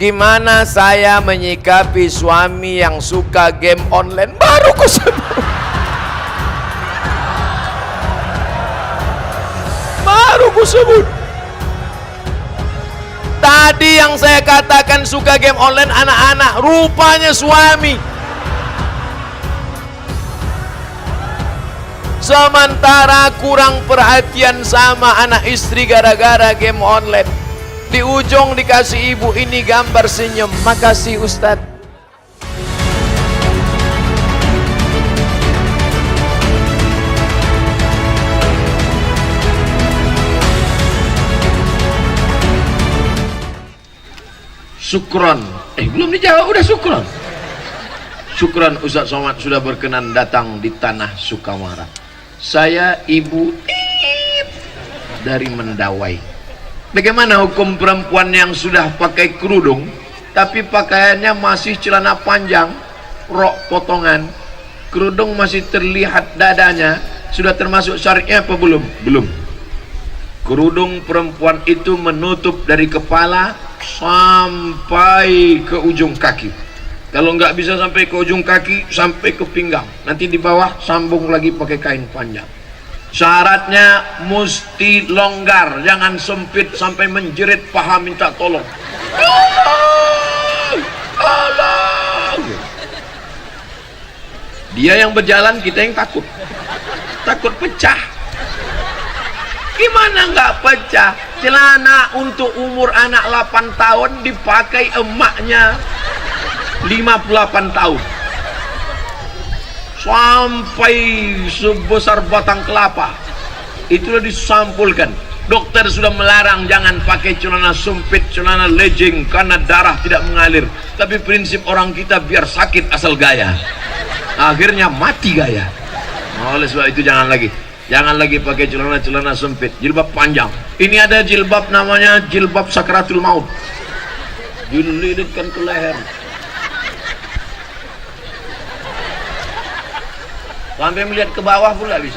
Gimana saya menyikapi suami yang suka game online? Baru ku sebut. Baru ku sebut. Tadi yang saya katakan suka game online anak-anak, rupanya suami. Sementara kurang perhatian sama anak istri gara-gara game online. Di ujung dikasih ibu ini gambar senyum. Makasih Ustadz. Syukron. Belum dijawab udah syukron. Syukron Ustadz Somad sudah berkenan datang di tanah Sukamara. Saya ibu dari Mendawai. Bagaimana hukum perempuan yang sudah pakai kerudung tapi pakaiannya masih celana panjang, rok potongan, kerudung masih terlihat dadanya, sudah termasuk syariatnya apa belum? Belum. Kerudung perempuan itu menutup dari kepala sampai ke ujung kaki. Kalau nggak bisa sampai ke ujung kaki, sampai ke pinggang. Nanti di bawah sambung lagi pakai kain panjang. Syaratnya mesti longgar, jangan sempit sampai menjerit paha minta tolong. Allah. Dia yang berjalan, kita yang takut. Takut pecah. Gimana nggak pecah? Celana untuk umur anak 8 tahun dipakai emaknya 58 tahun. Sampai sebesar batang kelapa. Itulah disampulkan. Dokter sudah melarang jangan pakai celana sempit, celana legging karena darah tidak mengalir. Tapi prinsip orang kita biar sakit asal gaya. Akhirnya mati gaya. Oleh sebab itu jangan lagi pakai celana sempit, jilbab panjang. Ini ada jilbab namanya jilbab sakratul maut. Dililitkan ke leher. Sampai melihat ke bawah pula bisa.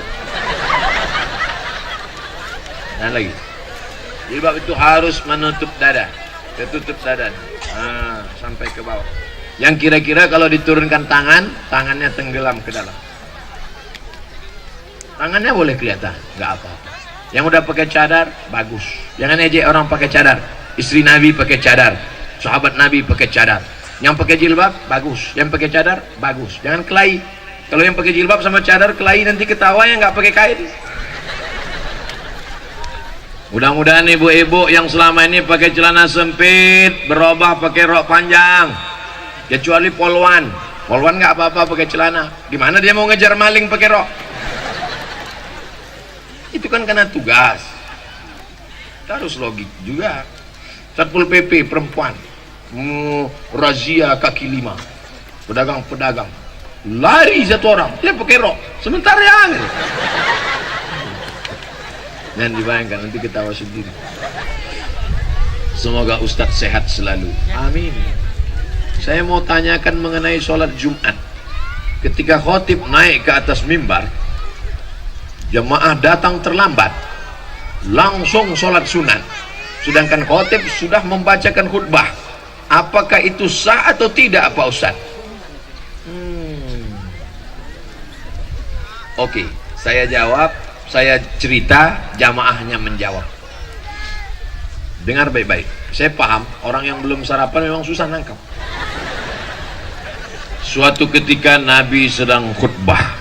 Dan lagi, jilbab itu harus menutup dada, ketutup dada, sampai ke bawah. Yang kira-kira kalau diturunkan tangannya tenggelam ke dalam. Tangannya boleh kelihatan, nggak apa-apa. Yang udah pakai cadar, bagus. Jangan ejek orang pakai cadar. Istri Nabi pakai cadar, sahabat Nabi pakai cadar. Yang pakai jilbab, bagus. Yang pakai cadar, bagus. Jangan kelahi. Kalau yang pakai jilbab sama cadar kelahi nanti ketawa yang nggak pakai kain. Mudah-mudahan ibu-ibu yang selama ini pakai celana sempit berubah pakai rok panjang. Kecuali polwan. Polwan nggak apa-apa pakai celana. Gimana dia mau ngejar maling pakai rok? Itu kan karena tugas. Kita harus logik juga. Satpol PP perempuan razia kaki lima, pedagang-pedagang. Lari satu orang, dia pakai rok, sementara yang dan dibayangkan, nanti ketawa sendiri. Semoga Ustadz sehat selalu, amin. Saya mau tanyakan mengenai sholat Jumat. Ketika khotib naik ke atas mimbar, jemaah datang terlambat, langsung sholat sunat, sedangkan khotib sudah membacakan khutbah. Apakah itu sah atau tidak Pak Ustadz? Oke, saya jawab, saya cerita, jamaahnya menjawab. Dengar baik-baik. Saya paham, orang yang belum sarapan memang susah nangkap. Suatu ketika Nabi sedang khutbah.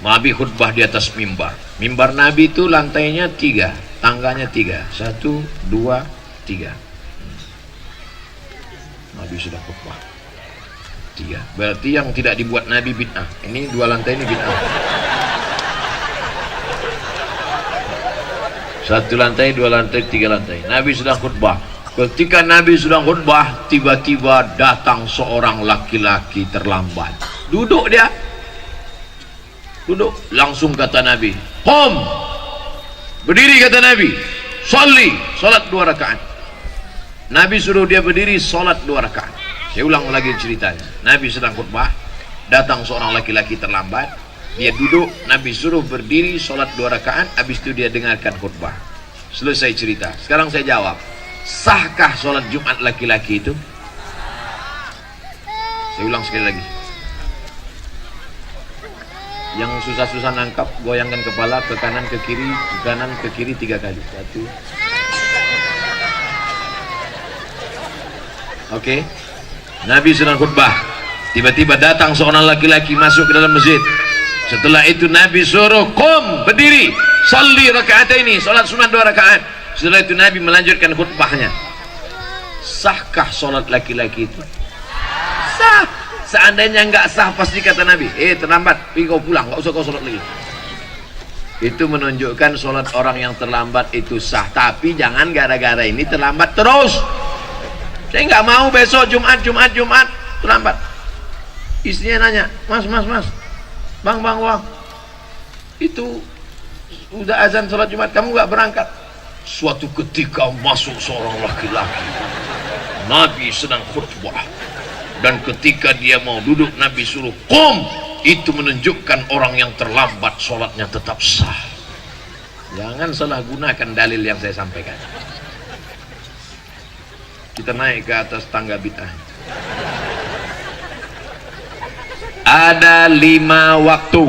Nabi khutbah di atas mimbar. Mimbar Nabi itu lantainya 3, tangganya 3. 1, 2, 3. Nabi sedang khutbah. 3. Berarti yang tidak dibuat Nabi bid'ah. Ini 2 lantai ini bid'ah. 1 lantai, 2 lantai, 3 lantai. Nabi sedang khutbah. Ketika Nabi sedang khutbah, tiba-tiba datang seorang laki-laki terlambat. Duduk dia. Duduk. Langsung kata Nabi, "Qum." Berdiri kata Nabi. "Sholli." Salat 2 rakaat. Nabi suruh dia berdiri, salat 2 rakaat. Saya ulang lagi ceritanya. Nabi sedang khutbah, datang seorang laki-laki terlambat, dia duduk, Nabi suruh berdiri, sholat 2 rakaat, habis itu dia dengarkan khutbah. Selesai cerita. Sekarang saya jawab, Sahkah sholat Jumat laki-laki itu? Saya ulang sekali lagi. Yang susah-susah nangkap, goyangkan kepala ke kanan ke kiri 3 kali. 1. Oke. Nabi sedang khutbah, tiba-tiba datang seorang laki-laki masuk ke dalam masjid. Setelah itu Nabi suruh qum, berdiri, salli rakaataini, salat sunat 2 rakaat. Setelah itu Nabi melanjutkan khutbahnya. Sahkah salat laki-laki itu? Sah. Seandainya enggak sah, pasti kata Nabi, terlambat, pergi kau pulang, enggak usah kau salat lagi. Itu menunjukkan salat orang yang terlambat itu sah. Tapi jangan gara-gara ini terlambat terus. Saya nggak mau besok Jumat terlambat. Istrinya nanya, mas, bang, itu udah azan sholat Jumat, kamu nggak berangkat? Suatu ketika masuk seorang laki-laki, Nabi sedang khutbah, dan ketika dia mau duduk Nabi suruh qum. Itu menunjukkan orang yang terlambat sholatnya tetap sah. Jangan salah gunakan dalil yang saya sampaikan. Kita naik ke atas tangga bid'ah. Ada 5 waktu.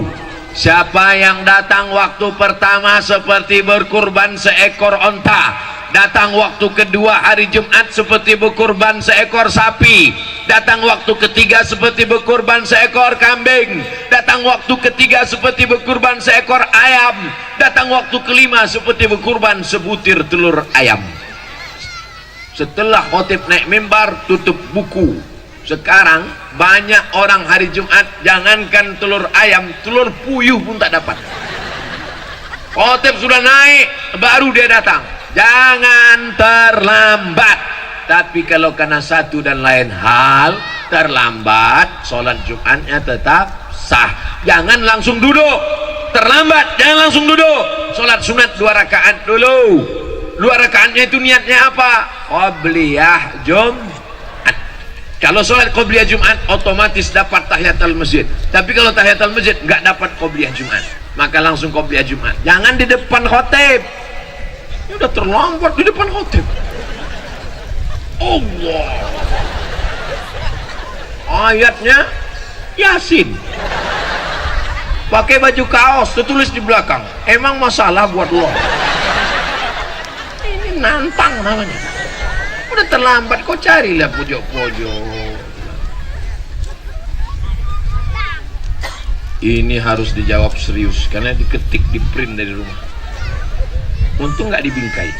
Siapa yang datang waktu pertama seperti berkurban seekor onta, datang waktu kedua hari Jumat seperti berkurban seekor sapi, datang waktu ketiga seperti berkurban seekor kambing, datang waktu ketiga seperti berkurban seekor ayam, datang waktu kelima seperti berkurban sebutir telur ayam. Setelah khotib naik mimbar, tutup buku. Sekarang banyak orang hari Jumat, jangankan telur ayam, telur puyuh pun tak dapat. Khotib sudah naik, baru dia datang. Jangan terlambat. Tapi kalau karena satu dan lain hal terlambat, sholat Jumatnya tetap sah. Jangan langsung duduk. Terlambat, jangan langsung duduk. Sholat sunat 2 rakaat dulu. 2 rakaatnya itu niatnya apa? Qobliyah Jumat. Kalau sholat qobliyah Jumat otomatis dapat tahiyatul masjid. Tapi kalau tahiyatul masjid nggak dapat qobliyah Jumat, maka langsung qobliyah Jumat. Jangan di depan khotib. Ini udah terlambat di depan khotib. Allah. Ayatnya Yasin. Pakai baju kaos, tertulis di belakang. Emang masalah buat lo? Nantang namanya. Udah terlambat, kau carilah pojok-pojok. Ini harus dijawab serius karena diketik, di print dari rumah. Untung nggak dibingkai.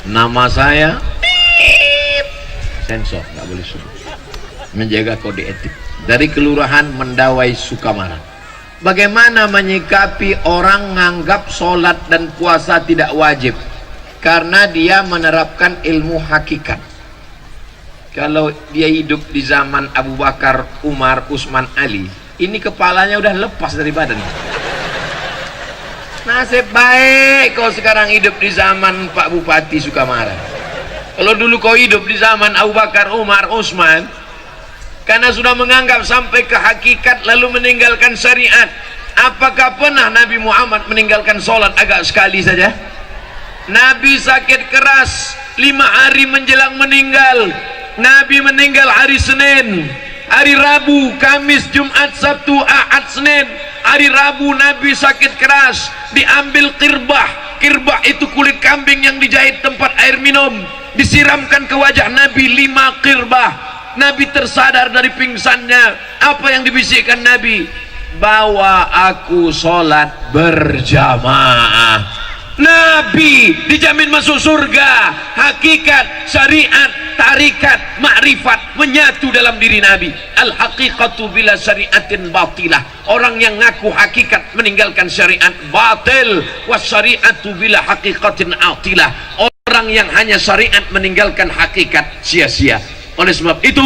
Nama saya sensor, nggak boleh sebut. Menjaga kode etik. Dari Kelurahan Mendawai, Sukamara. Bagaimana menyikapi orang menganggap sholat dan puasa tidak wajib karena dia menerapkan ilmu hakikat? Kalau dia hidup di zaman Abu Bakar, Umar, Utsman, Ali, ini kepalanya udah lepas dari badan. Nasib baik kau sekarang hidup di zaman Pak Bupati Sukamara. Kalau dulu kau hidup di zaman Abu Bakar, Umar, Utsman, karena sudah menganggap sampai ke hakikat lalu meninggalkan syariat. Apakah pernah Nabi Muhammad meninggalkan sholat agak sekali saja? Nabi sakit keras 5 hari menjelang meninggal. Nabi meninggal hari Senin, hari Rabu, Kamis, Jumat, Sabtu, Ahad, Senin. Hari Rabu Nabi sakit keras, diambil kirbah. Kirbah itu kulit kambing yang dijahit tempat air minum, disiramkan ke wajah Nabi 5 kirbah. Nabi tersadar dari pingsannya. Apa yang dibisikkan Nabi? Bawa aku sholat berjamaah. Nabi dijamin masuk surga. Hakikat, syariat, tarikat, makrifat menyatu dalam diri Nabi. Al-haqiqatu bila syariatin batilah. Orang yang ngaku hakikat meninggalkan syariat batil. Wasyariatu bila haqiqatin atilah. Orang yang hanya syariat meninggalkan hakikat sia-sia. Oleh sebab itu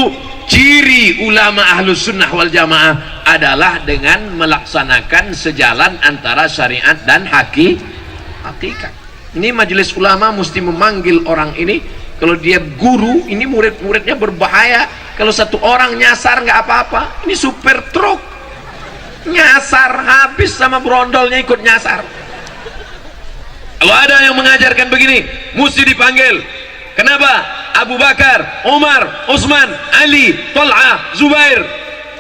ciri ulama ahlus sunnah wal jamaah adalah dengan melaksanakan sejalan antara syariat dan hakikat. Ini majelis ulama mesti memanggil orang ini. Kalau dia guru, ini murid-muridnya berbahaya. Kalau satu orang nyasar nggak apa-apa. Ini supir truk nyasar, habis sama brondolnya ikut nyasar. Kalau ada yang mengajarkan begini, mesti dipanggil. Kenapa? Abu Bakar, Umar, Utsman, Ali, Talha, Zubair.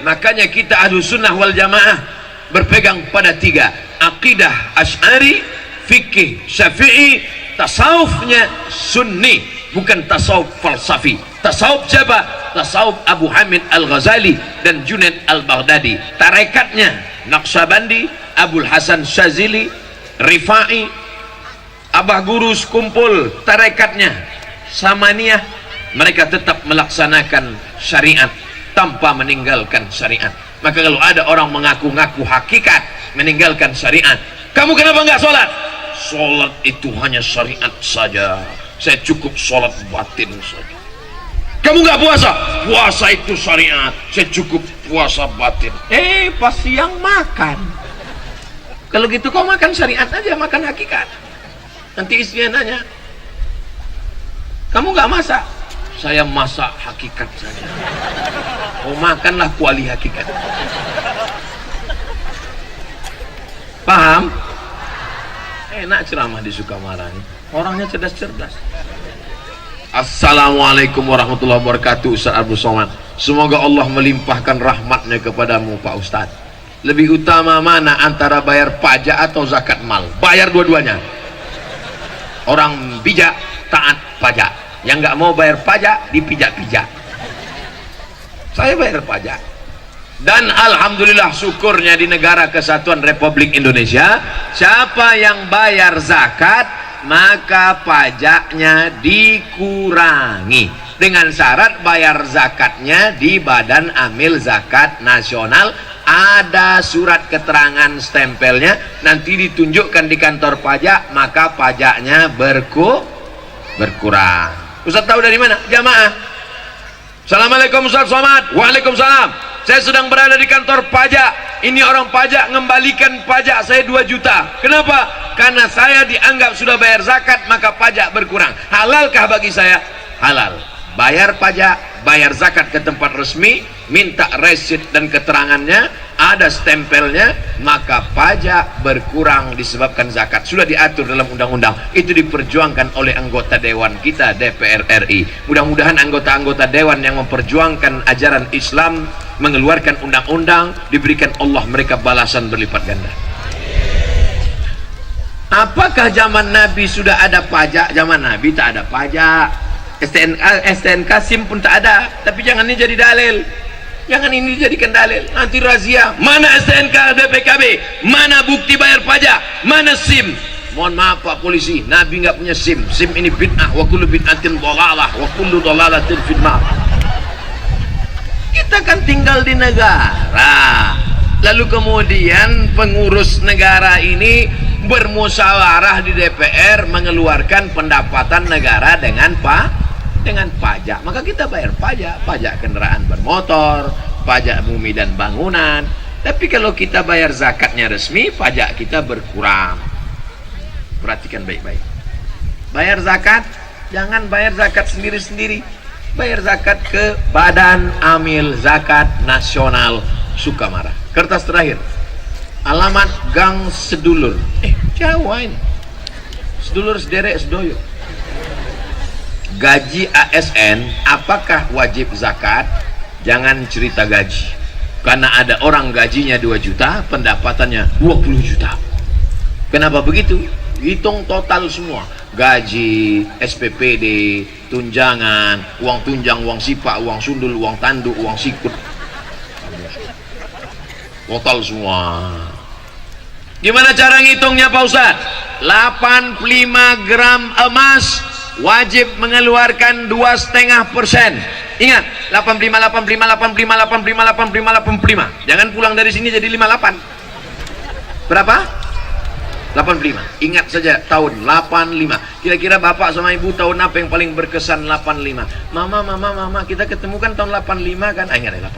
Makanya kita Ahlus Sunnah wal Jamaah berpegang pada tiga: akidah Asy'ari, fikih Syafi'i, tasawufnya Sunni, bukan tasawuf falsafi. Tasawuf siapa? Tasawuf Abu Hamid Al-Ghazali dan Junaid Al-Baghdadi. Tarekatnya Naqsyabandi, Abul Hasan Syazili, Rifai, Abah Gurus kumpul tarekatnya Samaniyah. Mereka tetap melaksanakan syariat tanpa meninggalkan syariat. Maka kalau ada orang mengaku-ngaku hakikat meninggalkan syariat, kamu kenapa nggak sholat? Sholat itu hanya syariat saja, saya cukup sholat batin saja. Kamu nggak puasa? Puasa itu syariat, saya cukup puasa batin. Pas siang makan. Kalau gitu kau makan syariat aja, makan hakikat. Nanti istrinya nanya, kamu nggak masak? Saya masak hakikat saja. Oh, makanlah kuali hakikat. Paham? Enak ceramah di Sukamara ini. Orangnya cerdas-cerdas. Assalamualaikum warahmatullahi wabarakatuh. Ustaz Abdul Somad, semoga Allah melimpahkan rahmatnya kepadamu Pak Ustadz. Lebih utama mana antara bayar pajak atau zakat mal? Bayar dua-duanya. Orang bijak taat pajak, yang nggak mau bayar pajak dipijak-pijak. Saya bayar pajak, dan alhamdulillah syukurnya di negara kesatuan Republik Indonesia, siapa yang bayar zakat maka pajaknya dikurangi, dengan syarat bayar zakatnya di Badan Amil Zakat Nasional. Ada surat keterangan stempelnya, nanti ditunjukkan di kantor pajak, maka pajaknya berkurang. Ustaz tahu dari mana? Jamaah. Assalamualaikum Ustaz Somad. Waalaikumsalam. Saya sedang berada di kantor pajak. Ini orang pajak ngembalikan pajak saya 2 juta. Kenapa? Karena saya dianggap sudah bayar zakat, maka pajak berkurang. Halalkah bagi saya? Halal. Bayar pajak, bayar zakat ke tempat resmi, minta resit dan keterangannya, ada stempelnya, maka pajak berkurang disebabkan zakat. Sudah diatur dalam undang-undang. Itu diperjuangkan oleh anggota dewan kita DPR RI. Mudah-mudahan anggota-anggota dewan yang memperjuangkan ajaran Islam, mengeluarkan undang-undang, diberikan Allah mereka balasan berlipat ganda. Apakah zaman Nabi sudah ada pajak? Zaman Nabi tak ada pajak. STNK SIM pun tak ada. Tapi jangan ini jadi dalil, jangan ini jadikan dalil. Nanti razia, mana STNK BPKB, mana bukti bayar pajak, mana SIM. Mohon maaf Pak Polisi, Nabi nggak punya SIM. SIM ini bid'ah, wa kullu bid'atin dhalalah, wa kullu dhalalatin finnar. Kita kan tinggal di negara, lalu kemudian pengurus negara ini bermusyawarah di DPR mengeluarkan pendapatan negara dengan pajak. Maka kita bayar pajak, pajak kendaraan bermotor, pajak bumi dan bangunan. Tapi kalau kita bayar zakatnya resmi, pajak kita berkurang. Perhatikan baik-baik. Bayar zakat, jangan bayar zakat sendiri-sendiri. Bayar zakat ke Badan Amil Zakat Nasional Sukamara. Kertas terakhir. Alamat Gang Sedulur. Jawa ini. Sedulur sederek sedoyo. Gaji ASN apakah wajib zakat? Jangan cerita gaji, karena ada orang gajinya 2 juta, pendapatannya 20 juta. Kenapa begitu? Hitung total semua, gaji, SPPD, tunjangan, uang tunjang, uang sipak, uang sundul, uang tanduk, uang sikut, total semua. Gimana cara ngitungnya Pak Ustaz? 85 gram emas wajib mengeluarkan 2,5%. Ingat, 85, 85, 85, 85, 85, 85. Jangan pulang dari sini jadi 58. Berapa? 85. Ingat saja tahun 85. Kira-kira bapak sama ibu tahun apa yang paling berkesan? 85. Mama, kita ketemu kan tahun 85 kan? Ingat ya,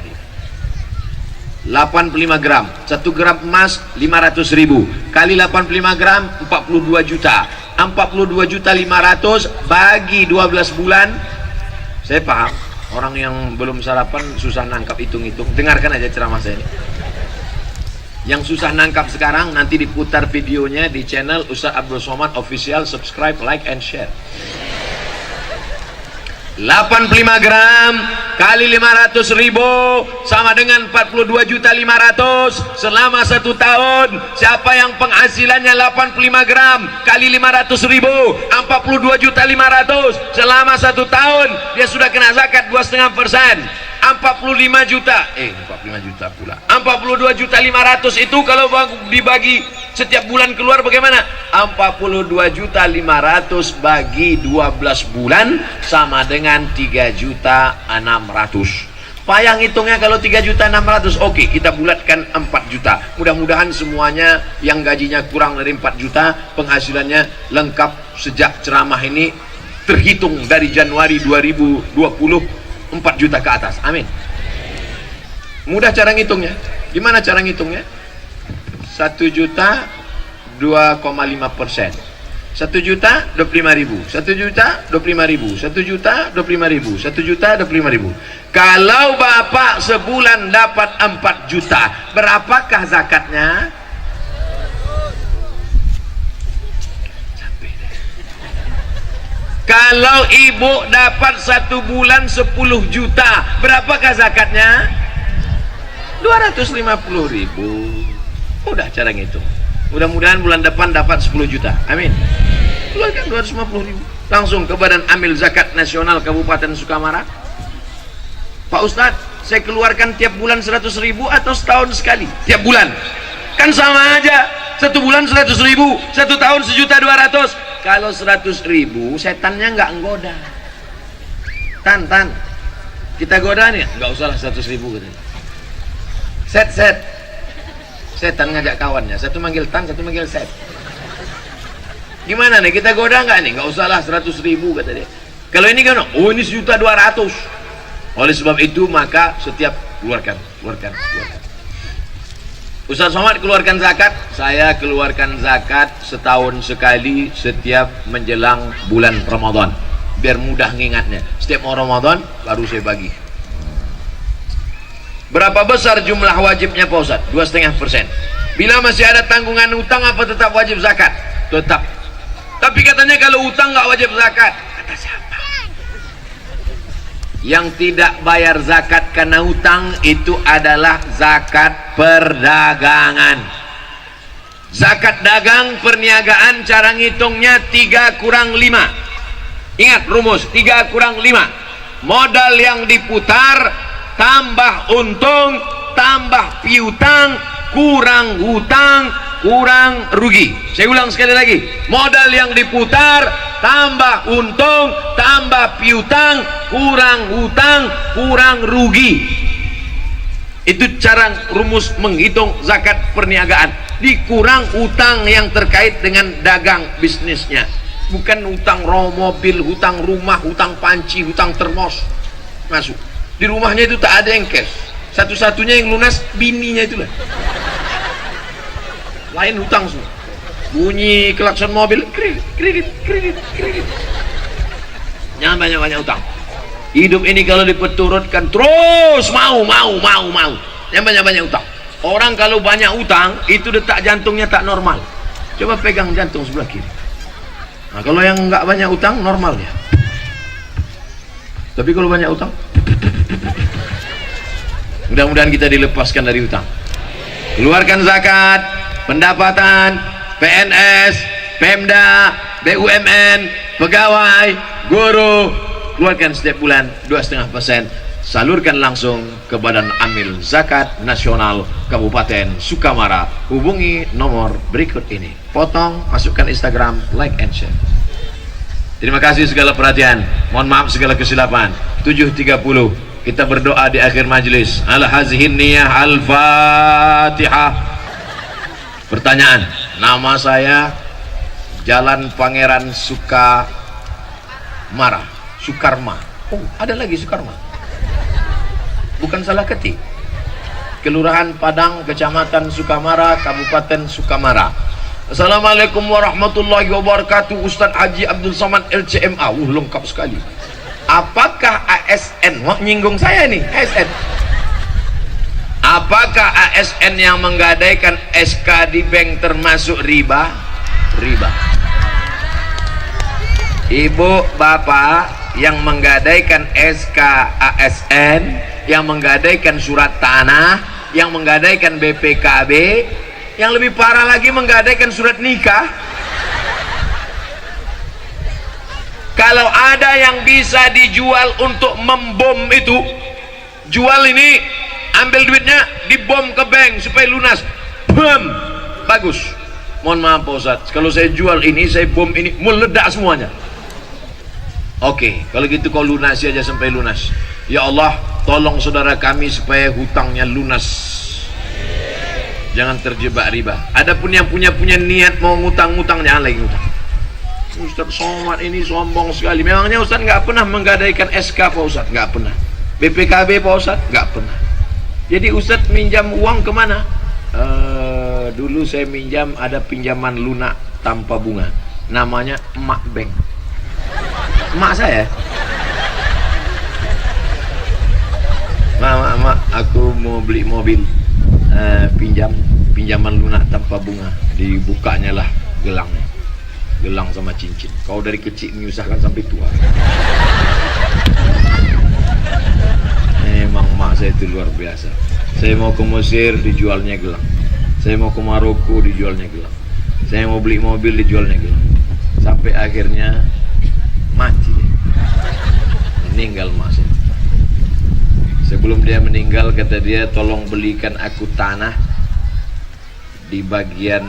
85 gram. 1 gram emas 500.000 kali 85 gram 42 juta. 42 juta 500 bagi 12 bulan. Saya paham orang yang belum sarapan susah nangkap hitung-hitung. Dengarkan aja ceramah saya ini. Yang susah nangkap sekarang nanti diputar videonya di channel Ustaz Abdul Somad Official. Subscribe, like, and share. 85 gram kali 500.000 sama dengan 42.500.000 selama 1 tahun. Siapa yang penghasilannya 85 gram kali 500.000 42.500.000 selama 1 tahun, dia sudah kena zakat 2,5%. 45 juta 42.500.000 itu kalau dibagi setiap bulan keluar bagaimana? 42.500.000 bagi 12 bulan sama dengan 3.600.000. Payang hitungnya kalau 3.600.000. Oke, kita bulatkan 4 juta. Mudah-mudahan semuanya yang gajinya kurang dari 4 juta penghasilannya lengkap sejak ceramah ini terhitung dari Januari 2020 4 juta ke atas. Amin. Mudah cara ngitungnya. Gimana cara ngitungnya? 1 juta 2,5%. 1 juta 25.000. 1 juta 25.000. 1 juta 25.000. 1 juta 25.000. Kalau bapak sebulan dapat 4 juta, berapakah zakatnya? Kalau ibu dapat 1 bulan 10 juta, berapakah zakatnya? 250.000. Udah cara ngitung. Mudah-mudahan bulan depan dapat 10 juta. Amin. Keluarkan 250.000. Langsung ke Badan Amil Zakat Nasional Kabupaten Sukamara. Pak Ustadz, saya keluarkan tiap bulan 100.000 atau setahun sekali? Tiap bulan. Kan sama aja. 1 bulan 100.000, 1 tahun 1.200.000. Kalau 100.000 setannya nggak nggoda. Tan, kita goda nih, nggak usah lah 100.000 katanya. Set. Setan ngajak kawannya, satu manggil Tan, satu manggil Set. Gimana nih, kita goda nggak nih? Nggak usah lah 100.000 kata dia. Kalau ini kan, oh ini 1.200.000. Oleh sebab itu maka setiap keluarkan. Ustaz Somad keluarkan zakat, saya keluarkan zakat setahun sekali setiap menjelang bulan Ramadan, biar mudah ngingatnya. Setiap mau Ramadan baru saya bagi. Berapa besar jumlah wajibnya Pak Ustaz? 2,5%. Bila masih ada tanggungan utang apa tetap wajib zakat? Tetap. Tapi katanya kalau utang nggak wajib zakat. Kata siapa? Yang tidak bayar zakat karena hutang itu adalah zakat perdagangan. Zakat dagang perniagaan cara ngitungnya 3 kurang 5. Ingat rumus 3 kurang 5. Modal yang diputar tambah untung tambah piutang kurang hutang kurang rugi. Saya ulang sekali lagi, modal yang diputar tambah untung tambah piutang kurang hutang kurang rugi. Itu cara rumus menghitung zakat perniagaan. Dikurang hutang yang terkait dengan dagang bisnisnya, bukan hutang mobil, hutang rumah, hutang panci, hutang termos masuk. Di rumahnya itu tak ada yang cash, satu-satunya yang lunas bininya itulah. Lain hutang semua. Bunyi klakson mobil, kredit. Jangan banyak-banyak utang. Hidup ini kalau diperturutkan terus mau. Jangan banyak-banyak utang. Orang kalau banyak utang itu detak jantungnya tak normal. Coba pegang jantung sebelah kiri. Nah, kalau yang nggak banyak utang normal ya. Tapi kalau banyak utang, mudah-mudahan kita dilepaskan dari utang. Keluarkan zakat, pendapatan, PNS, Pemda, BUMN, pegawai, guru, keluarkan setiap bulan 2,5%. Salurkan langsung ke Badan Amil Zakat Nasional Kabupaten Sukamara. Hubungi nomor berikut ini. Potong, masukkan Instagram, like and share. Terima kasih segala perhatian. Mohon maaf segala kesilapan. 7.30 kita berdoa di akhir majlis. Al-hazihin niyah al-fatihah. Pertanyaan, nama saya Jalan Pangeran Sukamara, Sukarma. Oh, ada lagi Sukarma. Bukan salah ketik. Kelurahan Padang, Kecamatan Sukamara, Kabupaten Sukamara. Assalamualaikum warahmatullahi wabarakatuh. Ustadz Haji Abdul Somad LCMA. Lengkap sekali. Apakah ASN? Mau nyinggung saya nih, ASN. Apakah ASN yang menggadaikan SK di bank termasuk riba? Riba. Ibu bapak yang menggadaikan SK ASN, yang menggadaikan surat tanah, yang menggadaikan BPKB, yang lebih parah lagi menggadaikan surat nikah. Kalau ada yang bisa dijual untuk membom itu, jual ini, ambil duitnya, dibom ke bank supaya lunas, bom, bagus. Mohon maaf Pak Ustadz, kalau saya jual ini, saya bom ini, meledak semuanya. Oke, kalau gitu kau lunasi aja sampai lunas. Ya Allah, tolong saudara kami supaya hutangnya lunas, jangan terjebak riba. Adapun yang punya niat mau ngutang-ngutang, jangan lagi ngutang. Ustadz Somad ini sombong sekali. Memangnya Ustadz nggak pernah menggadaikan SK Pak Ustadz? Nggak pernah. BPKB Pak Ustadz? Nggak pernah. Jadi Ustadz minjam uang kemana? Dulu saya minjam, ada pinjaman lunak tanpa bunga, namanya Emak Bank. Emak saya, mak, aku mau beli mobil, pinjaman lunak tanpa bunga. Dibukanya lah gelangnya, gelang sama cincin. Kau dari kecil menyusahkan sampai tua. Emang mak saya itu luar biasa. Saya mau ke Mesir, dijualnya gelang. Saya mau ke Maroko, dijualnya gelang. Saya mau beli mobil, dijualnya gelang. Sampai akhirnya mati dia. Meninggal mak saya. Sebelum dia meninggal, kata dia, tolong belikan aku tanah di bagian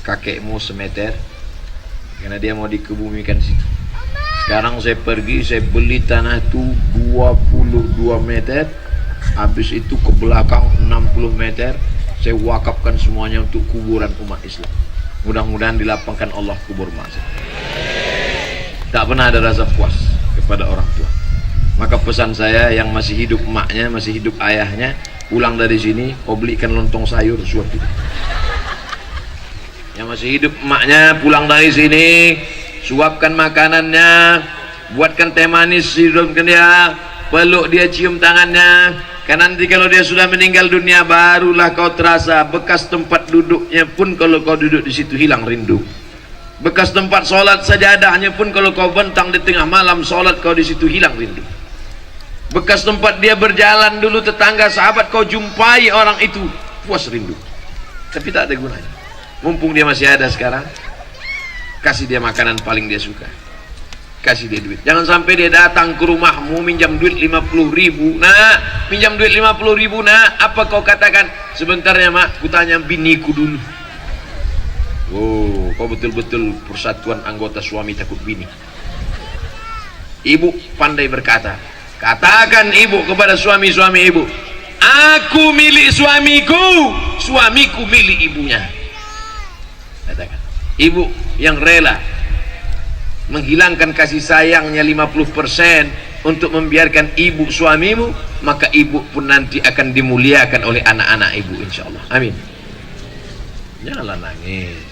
kakekmu semeter, karena dia mau dikebumikan situ. Sekarang saya pergi, saya beli tanah itu 22 meter, habis itu ke belakang 60 meter, saya wakafkan semuanya untuk kuburan umat Islam. Mudah-mudahan dilapangkan Allah kubur mak saya. Tak pernah ada rasa puas kepada orang tua. Maka pesan saya, yang masih hidup emaknya, masih hidup ayahnya, pulang dari sini, kau belikan lontong sayur suatu. Yang masih hidup emaknya, pulang dari sini, suapkan makanannya, buatkan teh manis, hidupkan dia, peluk dia, cium tangannya. Karena nanti kalau dia sudah meninggal dunia, barulah kau terasa bekas tempat duduknya pun, kalau kau duduk di situ hilang rindu. Bekas tempat sholat sajadahnya pun, kalau kau bentang di tengah malam sholat, kau di situ hilang rindu. Bekas tempat dia berjalan dulu, tetangga sahabat, kau jumpai orang itu, puas rindu. Tapi tak ada gunanya. Mumpung dia masih ada sekarang, kasih dia makanan paling dia suka, kasih dia duit. Jangan sampai dia datang ke rumahmu minjam duit 50.000. Nah, minjam duit 50.000, nah, apa kau katakan? Sebentar ya mak, kutanya biniku dulu. Oh, kau betul-betul persatuan anggota suami takut bini. Ibu pandai berkata, katakan ibu kepada suami-suami ibu, aku milik suamiku, suamiku milik ibunya. Katakan, ibu yang rela menghilangkan kasih sayangnya 50% untuk membiarkan ibu suamimu, maka ibu pun nanti akan dimuliakan oleh anak-anak ibu, insyaallah. Amin. Janganlah nangis.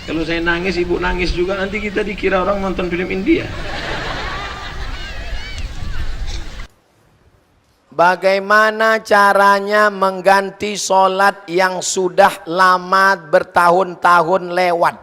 Kalau saya nangis, ibu nangis juga, nanti kita dikira orang nonton film India. Bagaimana caranya mengganti sholat yang sudah lama bertahun-tahun lewat?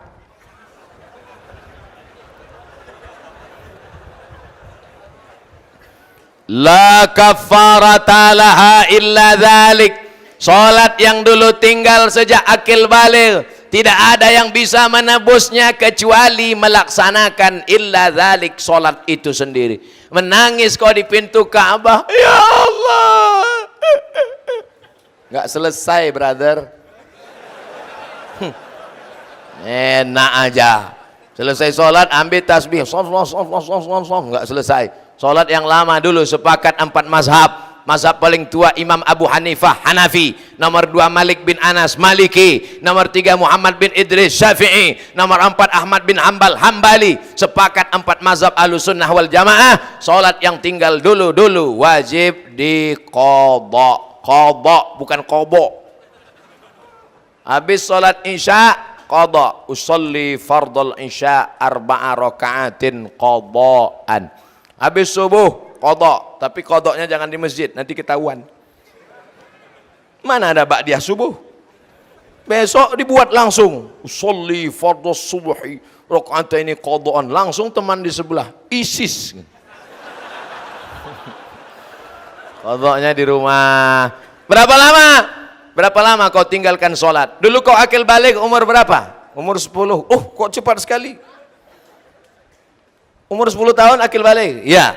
La kafarata laha illa dzalik. Sholat yang dulu tinggal sejak akil baligh, tidak ada yang bisa menebusnya kecuali melaksanakan illa dzalik, sholat itu sendiri. Menangis kau di pintu Ka'bah, ya Allah, nggak selesai brother. Enak aja, selesai sholat ambil tasbih, nggak selesai. Sholat yang lama dulu, sepakat 4 mazhab. Mazhab paling tua Imam Abu Hanifah Hanafi, nomor 2 Malik bin Anas Maliki, nomor 3 Muhammad bin Idris Syafi'i, nomor 4 Ahmad bin Hambal Hambali. Sepakat 4 mazhab Ahlussunnah wal Jamaah, salat yang tinggal dulu wajib diqadha. Qadha bukan qobo. Habis salat Isya qadha, usolli fardal Isya 4 raka'atin qadhaan. Habis subuh qadha, tapi qadhanya jangan di masjid, nanti ketahuan. Mana ada ba'diyah subuh? Besok dibuat langsung. Usolli fardhu subhi raka'ataini qadhaan. Langsung teman di sebelah ISIS. Qadhanya di rumah. Berapa lama? Berapa lama kau tinggalkan sholat? Dulu kau akil balik umur berapa? Umur 10. Oh, kok cepat sekali. Umur 10 tahun akil balik. Ya.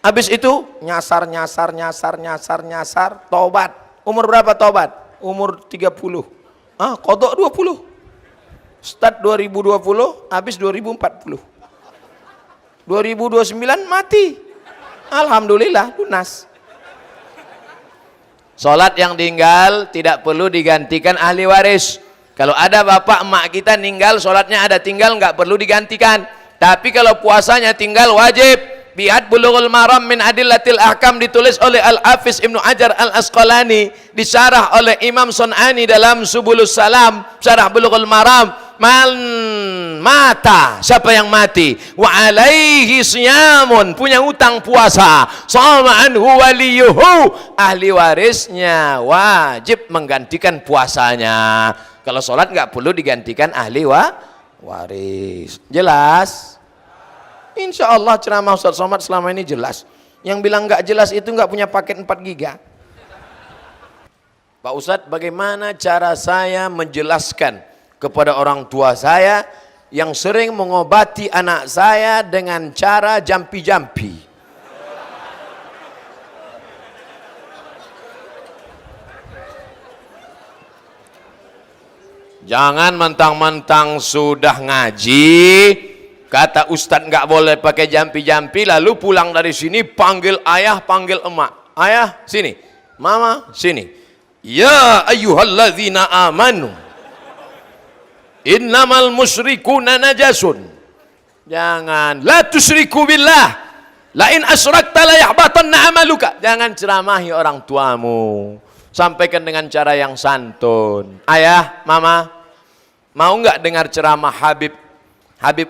Habis itu nyasar, tobat. Umur berapa tobat? Umur 30. Qadha 20. Start 2020, habis 2040. 2029 mati. Alhamdulillah lunas. Sholat yang tinggal tidak perlu digantikan ahli waris. Kalau ada bapak emak kita meninggal, sholatnya ada tinggal, nggak perlu digantikan. Tapi kalau puasanya tinggal wajib. Lihat Bulughul Maram min Adillatil Ahkam, ditulis oleh Al-Hafiz Ibnu Hajar Al-Asqalani, disyarah oleh Imam Sun'ani dalam Subulus Salam, syarah Bulughul Maram. Man mata, siapa yang mati, wa alaihi siyamun, punya utang puasa, sama anhu waliyuhu, ahli warisnya wajib menggantikan puasanya. Kalau sholat nggak perlu digantikan ahli waris. Jelas? Insya Allah ceramah Ustaz Somad selama ini jelas. Yang bilang nggak jelas itu nggak punya paket 4 giga. Pak Ustadz, bagaimana cara saya menjelaskan kepada orang tua saya yang sering mengobati anak saya dengan cara jampi-jampi? Jangan mentang-mentang sudah ngaji, kata Ustadz nggak boleh pakai jampi-jampi, lalu pulang dari sini panggil ayah, panggil emak. Ayah sini, mama sini. Ya ayyuhalladzina amanu innamal musyrikuna najasun. Jangan, la tusyriku billah, la in asyrakta la yahbatanna amaluka. Jangan ceramahi orang tuamu, sampaikan dengan cara yang santun. Ayah, mama, mau nggak dengar ceramah Habib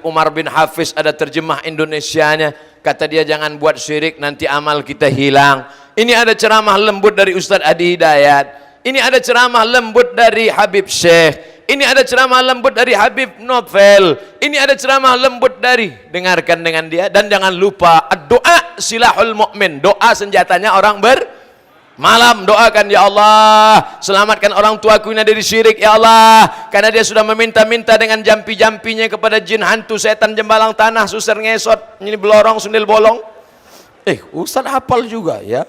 Umar bin Hafiz? Ada terjemah Indonesianya. Kata dia, jangan buat syirik, nanti amal kita hilang. Ini ada ceramah lembut dari Ustadz Adi Hidayat. Ini ada ceramah lembut dari Habib Syekh. Ini ada ceramah lembut dari Habib Novel. Ini ada ceramah lembut dari, dengarkan dengan dia. Dan jangan lupa, doa silahul mu'min, doa senjatanya orang malam. Doakan, ya Allah, selamatkan orang tuaku ini dari syirik, ya Allah, karena dia sudah meminta-minta dengan jampi-jampinya kepada jin, hantu, setan, jembalang tanah, susar ngesot, ini belorong, sundel bolong. Ustaz hafal juga ya.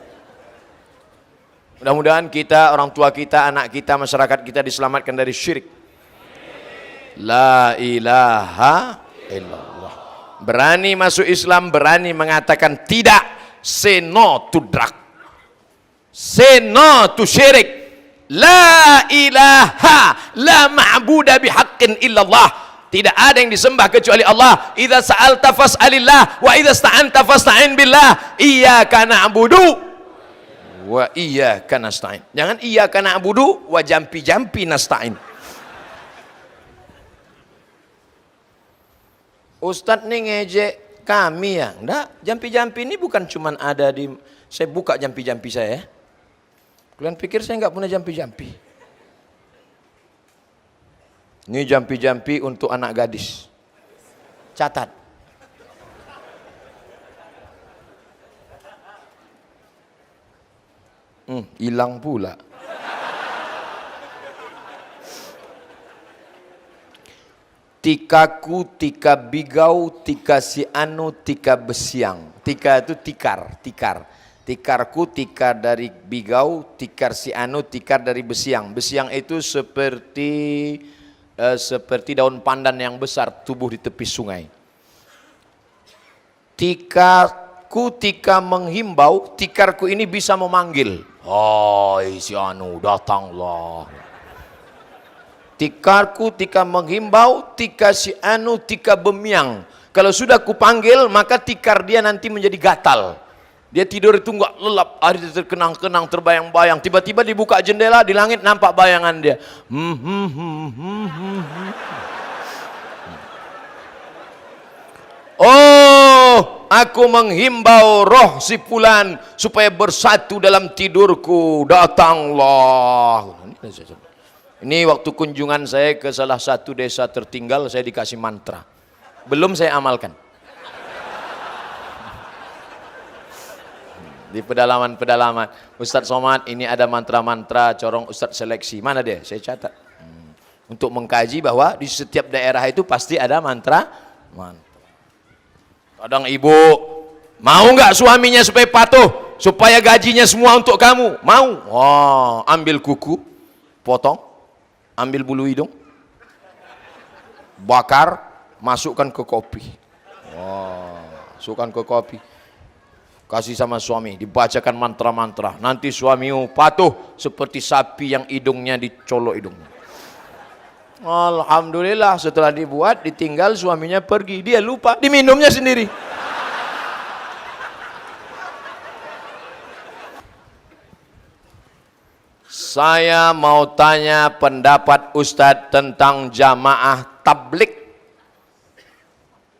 Mudah-mudahan kita, orang tua kita, anak kita, masyarakat kita diselamatkan dari syirik. La ilaha illallah. Berani masuk Islam, berani mengatakan tidak, say no to drug, say no to syirik. La ilaha, la ma'buda bihaqqin illallah. Tidak ada yang disembah kecuali Allah. Idza sa'alta fas'alillah wa idza sta'anta fasta'in billah. Iyyaka na'budu wa iyyaka nasta'in. Jangan iyyaka na'budu wa jampi-jampi nasta'in. Ustadz nih ngejek kami ya. Enggak, jampi-jampi ini bukan cuman ada di, saya buka jampi-jampi saya ya. Kalian pikir saya nggak punya jampi-jampi? Ini jampi-jampi untuk anak gadis. Catat. Hilang pula. Tikaku, tika bigau, tika si anu, tika besiang. Tika itu tikar. Tikarku, tikar dari bigau, tikar si anu, tikar dari besiang. Besiang itu seperti daun pandan yang besar tumbuh di tepi sungai. Tikaku, tika menghimbau, tikarku ini bisa memanggil. Hai si anu, datanglah. Tikarku, tika menghimbau, tika si anu, tika bemiang. Kalau sudah kupanggil, maka tikar dia nanti menjadi gatal. Dia tidur itu enggak lelap, hari terkenang-kenang, terbayang-bayang. Tiba-tiba dibuka jendela, di langit nampak bayangan dia. Oh, aku menghimbau roh si fulan supaya bersatu dalam tidurku. Datanglah. Ini waktu kunjungan saya ke salah satu desa tertinggal, saya dikasih mantra. Belum saya amalkan. Di pedalaman-pedalaman, Ustadz Somad, ini ada mantra-mantra, corong Ustadz seleksi. Mana dia? Saya catat. Untuk mengkaji bahwa di setiap daerah itu pasti ada mantra. Kadang ibu, mau nggak suaminya supaya patuh, supaya gajinya semua untuk kamu? Mau? Oh, ambil kuku, potong, ambil bulu hidung, bakar, masukkan ke kopi. Oh, masukkan ke kopi. Kasih sama suami, dibacakan mantra-mantra. Nanti suamimu patuh seperti sapi yang hidungnya dicolok hidungnya. Alhamdulillah, setelah dibuat, ditinggal, suaminya pergi. Dia lupa, diminumnya sendiri. Saya mau tanya pendapat Ustadz tentang jamaah tablik.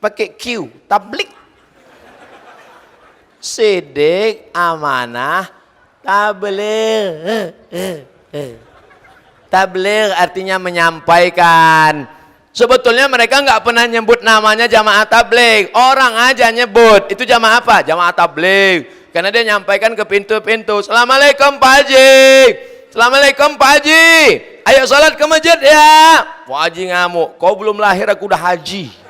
Pakai Q, tablik. Sidik, amanah, tabligh. Tabligh artinya menyampaikan. Sebetulnya mereka nggak pernah nyebut namanya jamaah tabligh. Orang aja nyebut. Itu jamaah apa? Jamaah tabligh. Karena dia nyampaikan ke pintu-pintu. Assalamualaikum Pak Haji. Assalamualaikum Pak Haji. Ayo salat ke masjid ya. Pak Haji ngamuk. Kau belum lahir aku udah haji.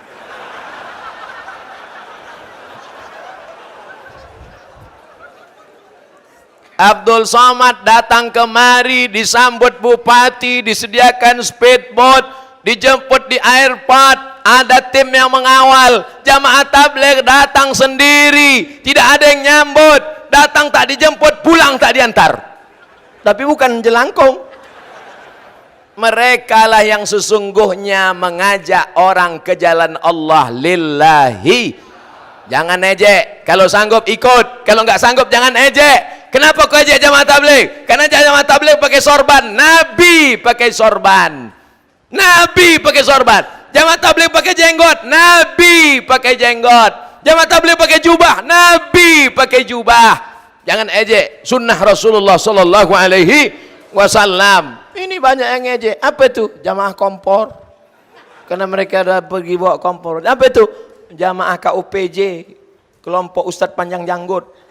Abdul Somad datang kemari, disambut bupati, disediakan speedboat, dijemput di airport, ada tim yang mengawal. Jamaah tabligh datang sendiri, tidak ada yang nyambut, datang tak dijemput, pulang tak diantar. Tapi bukan jelangkung. Mereka lah yang sesungguhnya mengajak orang ke jalan Allah lillahi. Jangan ejek, kalau sanggup ikut, kalau nggak sanggup jangan ejek. Kenapa kau ajak jamaah tabligh? Karena jamaah tabligh pakai sorban. Nabi pakai sorban. Nabi pakai sorban. Jamaah tabligh pakai jenggot. Nabi pakai jenggot. Jamaah tabligh pakai jubah. Nabi pakai jubah. Jangan ejek sunnah Rasulullah sallallahu alaihi wasallam. Ini banyak yang ejek. Apa itu? Jamaah kompor. Karena mereka ada pergi bawa kompor. Apa itu? Jamaah KUPJ. Kelompok Ustadz Panjang Janggut.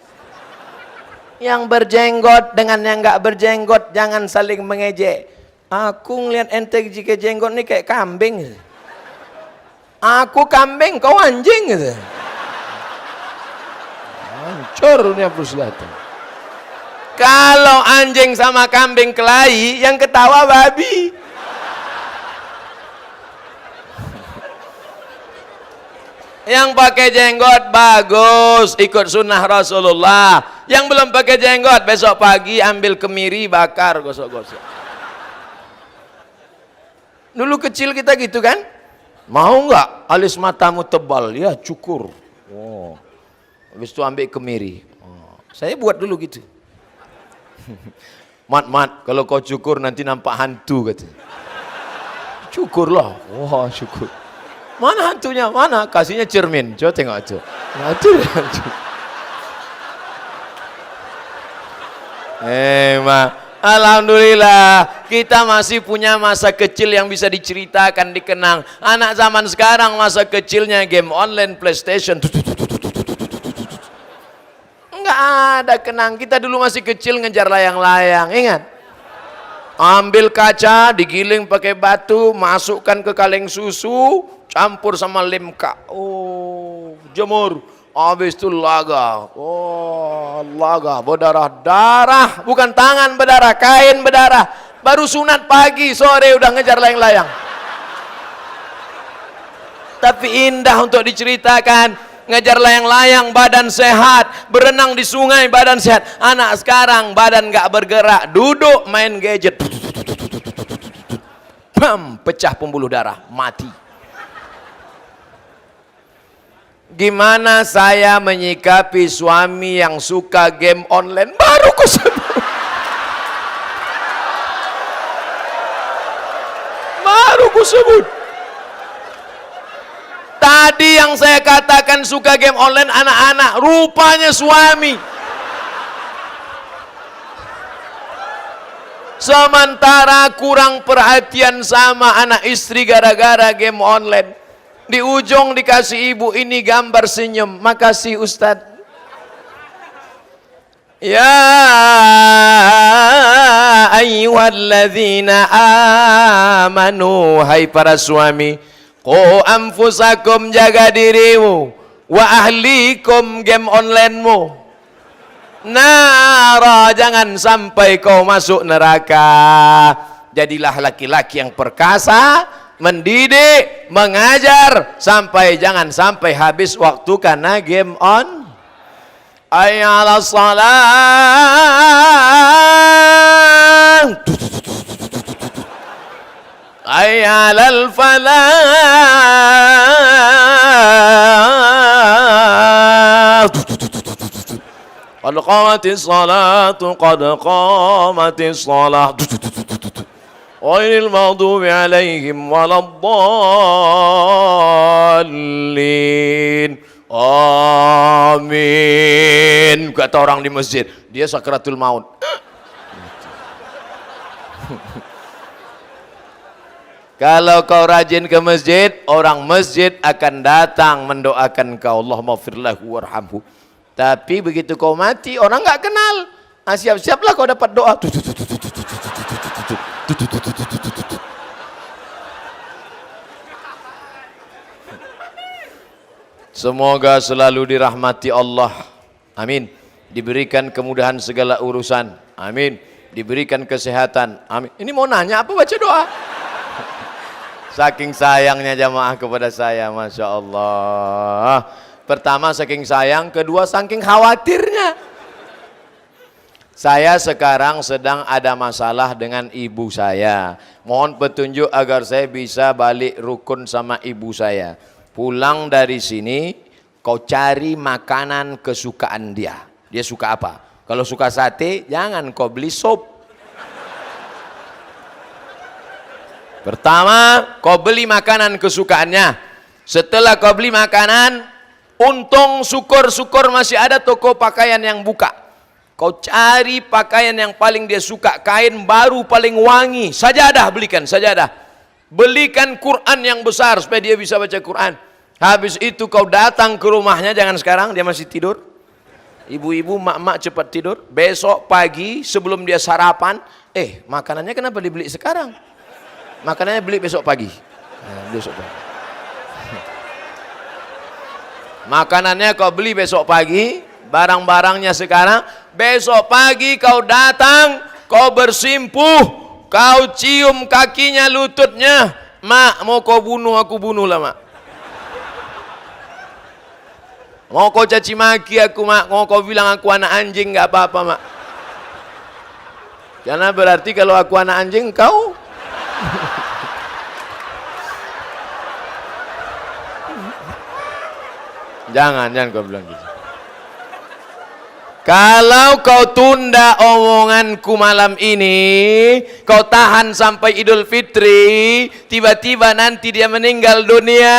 Yang berjenggot dengan yang nggak berjenggot jangan saling mengejek. Aku ngeliat ente jika jenggot nih kayak kambing. Aku kambing, kau anjing gitu. Hancur nih Abu Selatan. Kalau anjing sama kambing kelahi, yang ketawa babi. Yang pakai jenggot bagus, ikut sunnah Rasulullah. Yang belum pakai jenggot, besok pagi ambil kemiri, bakar, gosok-gosok. Dulu kecil kita gitu kan? Mau nggak alis matamu tebal? Ya cukur. Oh. Habis itu ambil kemiri. Oh. Saya buat dulu gitu. Mat, kalau kau cukur nanti nampak hantu kata. Cukurlah. Wah, syukur. Mana hantunya? Mana? Kasihnya cermin. Coba tengok itu. Nah, itu hantu. Alhamdulillah kita masih punya masa kecil yang bisa diceritakan, dikenang. Anak zaman sekarang masa kecilnya game online, PlayStation. Enggak ada kenang. Kita dulu masih kecil ngejar layang-layang, ingat? Ambil kaca, digiling pakai batu, masukkan ke kaleng susu, campur sama limka. Oh, jemur. Habis itu laga. Oh, laga berdarah-darah, bukan tangan berdarah, kain berdarah. Baru sunat pagi, sore udah ngejar layang-layang. Tapi indah untuk diceritakan. Ngejar layang-layang badan sehat, berenang di sungai badan sehat. Anak sekarang badan nggak bergerak, duduk main gadget. Bam, pecah pembuluh darah, mati. Gimana saya menyikapi suami yang suka game online? Baru kusebut. Tadi yang saya katakan suka game online anak-anak, rupanya suami. Sementara kurang perhatian sama anak istri gara-gara game online. Di ujung dikasih ibu ini gambar senyum. Makasih Ustadz. Ya ayyuhalladzina amanu, hai para suami, qu anfusakum, jaga dirimu, wa ahlikum, game onlinemu, nara, jangan sampai kau masuk neraka. Jadilah laki-laki yang perkasa, mendidik, mengajar, jangan sampai habis waktu karena game on. Hayya 'alas salah, hayya 'alal falah, qad qamatis salatu, qad qamatis salah, ghairil maghdubi 'alaihim waladdallin. Amin, kata orang di masjid. Dia sakratul maut. Kalau kau rajin ke masjid, orang masjid akan datang mendoakan kau, Allahumma firlahu warhamhu. Tapi begitu kau mati, orang nggak kenal. Siap-siaplah kau dapat doa. Semoga selalu dirahmati Allah. Amin. Diberikan kemudahan segala urusan. Amin. Diberikan kesehatan. Amin. Ini mau nanya apa baca doa? Saking sayangnya jamaah kepada saya, Masya Allah. Pertama saking sayang, kedua saking khawatirnya. Saya sekarang sedang ada masalah dengan ibu saya. Mohon petunjuk agar saya bisa balik rukun sama ibu saya. Pulang dari sini, kau cari makanan kesukaan dia. Dia suka apa? Kalau suka sate, jangan kau beli sop. Pertama, kau beli makanan kesukaannya. Setelah kau beli makanan, untung syukur-syukur masih ada toko pakaian yang buka. Kau cari pakaian yang paling dia suka, kain baru paling wangi. Sajadah, belikan sajadah. Belikan Quran yang besar supaya dia bisa baca Quran. Habis itu kau datang ke rumahnya, jangan sekarang dia masih tidur. Ibu-ibu, mak-mak cepat tidur. Besok pagi sebelum dia sarapan, makanannya kenapa dibeli sekarang? Makanannya beli besok pagi. Besok pagi. Makanannya kau beli besok pagi, barang-barangnya sekarang. Besok pagi kau datang, kau bersimpuh, kau cium kakinya, lututnya. Mak, mau kau bunuh, aku bunuhlah mak. Mau kau caci maki aku mak, mau kau bilang aku anak anjing, nggak apa-apa mak. Karena berarti kalau aku anak anjing, kau jangan kau bilang gitu. Kalau kau tunda omonganku malam ini, kau tahan sampai Idul Fitri, tiba-tiba nanti dia meninggal dunia,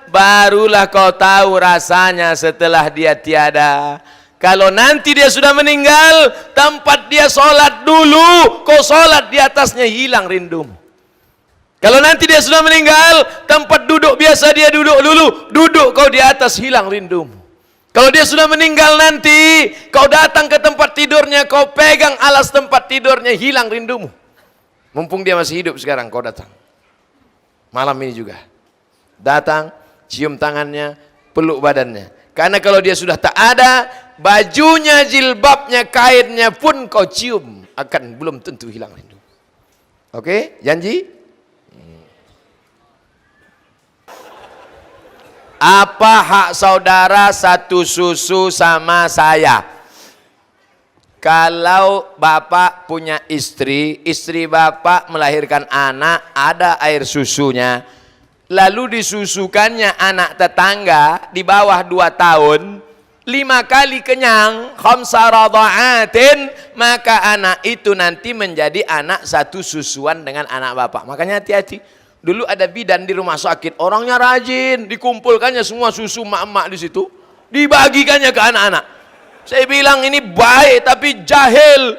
barulah kau tahu rasanya setelah dia tiada. Kalau nanti dia sudah meninggal, tempat dia sholat dulu, kau sholat di atasnya, hilang rindumu. Kalau nanti dia sudah meninggal, tempat duduk biasa dia duduk dulu, duduk kau di atas, hilang rindumu. Kalau dia sudah meninggal nanti, kau datang ke tempat tidurnya, kau pegang alas tempat tidurnya, hilang rindumu. Mumpung dia masih hidup sekarang, kau datang. Malam ini juga. Datang, cium tangannya, peluk badannya. Karena kalau dia sudah tak ada, bajunya, jilbabnya, kainnya pun kau cium, akan belum tentu hilang rindu. Oke, janji? Apa hak saudara satu susu sama saya? Kalau bapak punya istri, istri bapak melahirkan anak, ada air susunya, lalu disusukannya anak tetangga di bawah 2 tahun, 5 kali kenyang, khamsa radha'atin, maka anak itu nanti menjadi anak satu susuan dengan anak bapak. Makanya hati-hati. Dulu ada bidan di rumah sakit, orangnya rajin, dikumpulkannya semua susu mak-mak di situ, dibagikannya ke anak-anak. Saya bilang ini baik tapi jahil,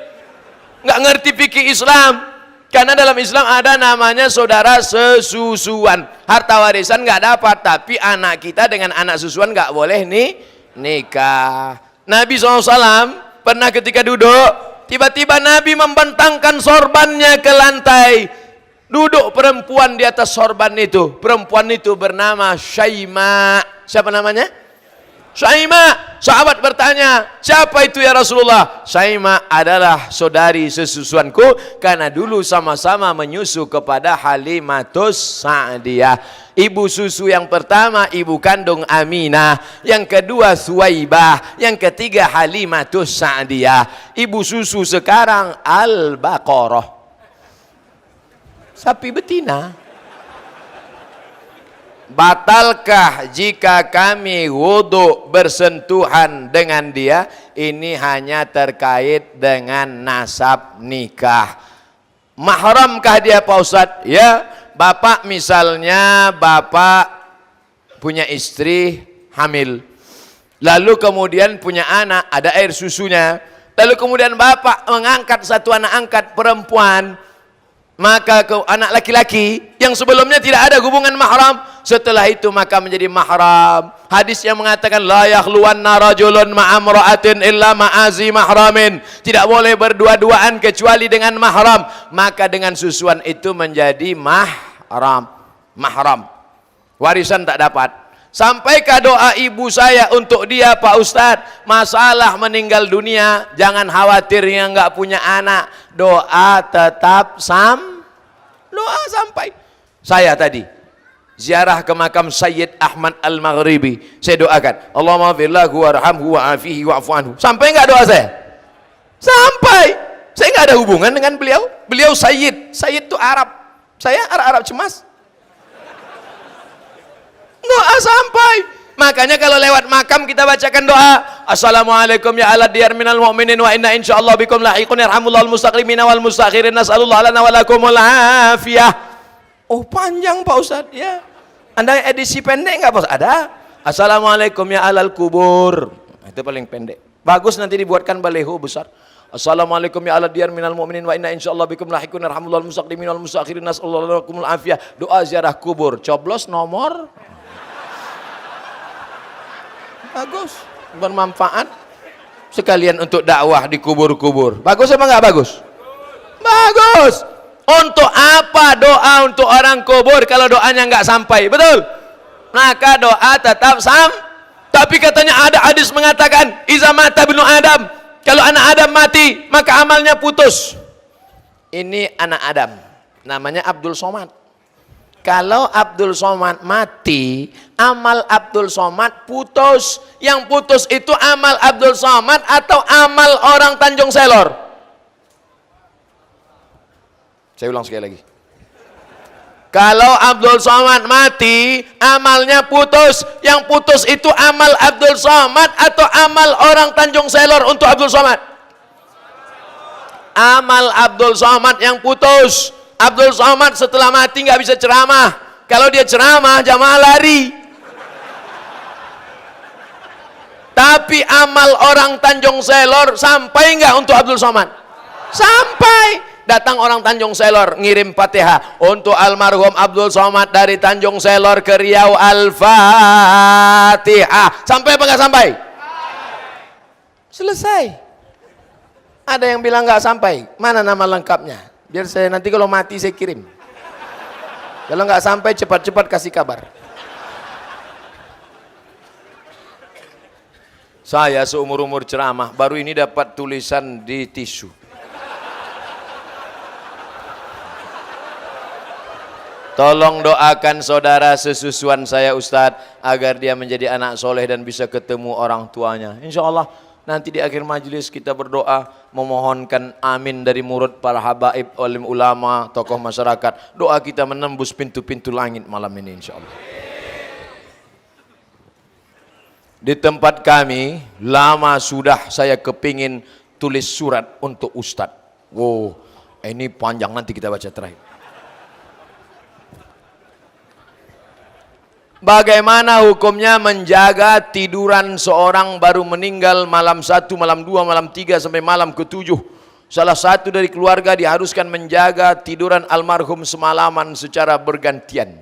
nggak ngerti fikih Islam. Karena dalam Islam ada namanya saudara sesusuan. Harta warisan nggak dapat, tapi anak kita dengan anak susuan nggak boleh nih nikah. Nabi SAW pernah ketika duduk, tiba-tiba Nabi membentangkan sorbannya ke lantai. Duduk perempuan di atas sorban itu. Perempuan itu bernama Syaima. Siapa namanya? Syaima. Sahabat bertanya, siapa itu ya Rasulullah? Syaima adalah saudari sesusuanku, karena dulu sama-sama menyusu kepada Halimatus Sa'diyah. Ibu susu yang pertama ibu kandung Aminah, yang kedua Suwaibah, yang ketiga Halimatus Sa'diyah. Ibu susu sekarang Al-Baqarah, sapi betina. Batalkah jika kami wudhu bersentuhan dengan dia? Ini hanya terkait dengan nasab nikah. Mahramkah dia Pak Ustadz? Ya, bapak misalnya bapak punya istri hamil, lalu kemudian punya anak, ada air susunya, lalu kemudian bapak mengangkat satu anak angkat perempuan, maka ke anak laki-laki yang sebelumnya tidak ada hubungan mahram, setelah itu maka menjadi mahram. Hadis yang mengatakan la yakhluwanna rajulun ma'amra'atin illa ma'azi mahramin, tidak boleh berdua-duaan kecuali dengan mahram, maka dengan susuan itu menjadi mahram. Warisan tak dapat. Sampaikan doa ibu saya untuk dia Pak Ustadz, masalah meninggal dunia, jangan khawatir yang nggak punya anak, doa tetap doa sampai. Saya tadi ziarah ke makam Sayyid Ahmad Al-Maghribi, saya doakan Allahumma firlahu warhamhu wa'afihi wa'fu anhu. Sampai nggak doa saya? Sampai. Saya nggak ada hubungan dengan beliau. Beliau Sayyid itu Arab, saya Arab cemas. Doa sampai. Makanya kalau lewat makam kita bacakan doa, assalamualaikum ya ala diyar minal mu'minin wa inna insyaallah bikum lahiqun yarhamullahul mustaqimina wal mustakhirin nas'alullah lana wa lakumul afiyah. Oh panjang Pak Ustadz ya. Anda edisi pendek nggak Pak Ustadz? Ada. Assalamualaikum ya alal kubur. Itu paling pendek. Bagus nanti dibuatkan baleho besar. Assalamualaikum ya ala diyar minal mu'minin wa inna insyaallah bikum lahiqun yarhamullahul mustaqimina wal mustakhirin nas'alullah lana wa lakumul afiyah. Doa ziarah kubur. Coblos nomor. Bagus, bermanfaat sekalian untuk dakwah di kubur-kubur. Bagus apa enggak bagus? Bagus. Untuk apa doa untuk orang kubur kalau doanya enggak sampai? Betul? Maka doa tetap tapi katanya ada hadis mengatakan iza mata ibnu Adam, kalau anak Adam mati maka amalnya putus. Ini anak Adam namanya Abdul Somad. Kalau Abdul Somad mati, amal Abdul Somad putus. Yang putus itu amal Abdul Somad atau amal orang Tanjung Selor? Saya ulang sekali lagi. Kalau Abdul Somad mati, amalnya putus. Yang putus itu amal Abdul Somad atau amal orang Tanjung Selor untuk Abdul Somad? Amal Abdul Somad yang putus. Abdul Somad setelah mati nggak bisa ceramah. Kalau dia ceramah, jamaah lari. Tapi amal orang Tanjung Selor sampai nggak untuk Abdul Somad? Sampai. Datang orang Tanjung Selor ngirim Fatihah untuk almarhum Abdul Somad dari Tanjung Selor ke Riau, Al-Fatihah. Sampai apa nggak sampai? Selesai. Ada yang bilang nggak sampai. Mana nama lengkapnya? Biar saya nanti kalau mati saya kirim. Kalau nggak sampai cepat-cepat kasih kabar. Saya seumur-umur ceramah baru ini dapat tulisan di tisu. Tolong doakan saudara sesusuan saya Ustadz agar dia menjadi anak soleh dan bisa ketemu orang tuanya. Insya Allah nanti di akhir majelis kita berdoa memohonkan amin dari murid para habaib, alim ulama, tokoh masyarakat. Doa kita menembus pintu-pintu langit malam ini insya Allah. Di tempat kami lama sudah saya kepingin tulis surat untuk Ustadz. Wow, ini panjang nanti kita baca terakhir. Bagaimana hukumnya menjaga tiduran seorang baru meninggal malam 1, malam 2, malam 3 sampai malam ke-7? Salah satu dari keluarga diharuskan menjaga tiduran almarhum semalaman secara bergantian.